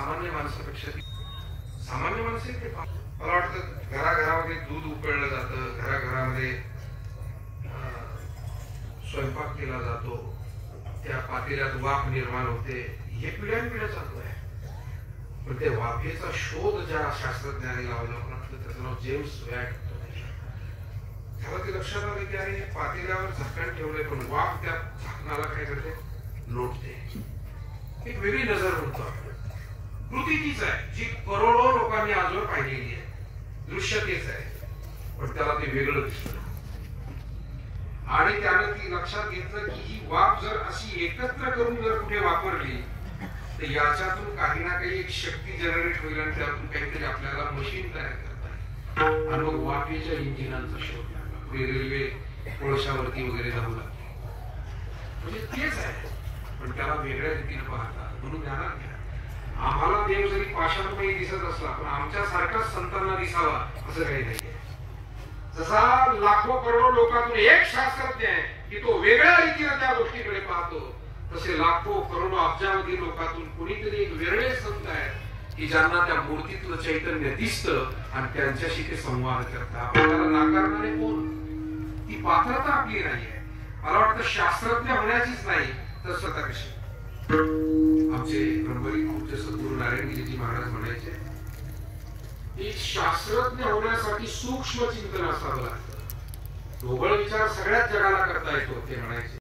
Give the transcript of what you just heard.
सामान्य माणसापेक्षा सामान्य माणसं ते मला वाटतं घराघरामध्ये दूध उकळलं जातं, घराघरामध्ये स्वयंपाक केला जातो, त्या पातेल्यात वाफ निर्माण होते, हे पिढ्यानपिढ्या चालू आहे. पण ते वाफेचा शोध ज्या शास्त्रज्ञांनी लावला त्याचं नाव जेम्स वॅट. त्याला ते लक्षात आलं की अरे पातेल्यावर झाकण ठेवलंय पण वाफ त्या झाकणाला काय करते, लोटते. एक वेगळी नजर म्हणतो. कृती तीच आहे जी करोडो लोकांनी आजवर पाहिलेली आहे, दृश्य तेच आहे, पण त्याला ते वेगळं दिसतं. आणि त्याने ती लक्षात घेतलं की ही वाफ जर अशी एकत्र करून जर कुठे वापरली तर याच्यातून काही ना काही एक शक्ती जनरेट होईल आणि त्यातून काहीतरी आपल्याला मशीन तयार करता येईल. आणि मग वाफेच्या इंजिनांचा शोध लागला, पुढे रेल्वे कोळशावरती वगैरे जाऊ लागली. म्हणजे तेच आहे पण त्याला वेगळ्या रीतीने पाहतात. म्हणून ध्यानात घ्या, आम्हाला देव जरी पाषाणमयी दिसत असला पण आमच्या सारखाच संतांना दिसावा असं काही नाहीये. जसा लाखो करोडो लोकांतून एक शास्त्रज्ञ आहे की तो वेगळ्या रीतीने त्या गोष्टीकडे पाहतो, तसे लाखो करोडो अब्जावधी लोकांतून कोणीतरी एक वेगळे संत आहेत की ज्यांना त्या मूर्तीतलं चैतन्य दिसतं आणि त्यांच्याशी ते संवाद करतात. आपल्याला नाकारणारे कोण? ती पात्रता आपली नाहीये. मला वाटतं शास्त्रज्ञ होण्याचीच नाही तर स्वतः कशी. आमचे ब्रह्मरी खूप सद्गुरू नारायणगिरीजी महाराज म्हणायचे की शास्त्रज्ञ होण्यासाठी सूक्ष्म चिंतन असावं लागतं. ढोबळ विचार सगळ्याच जगाला करता येतो ते म्हणायचे.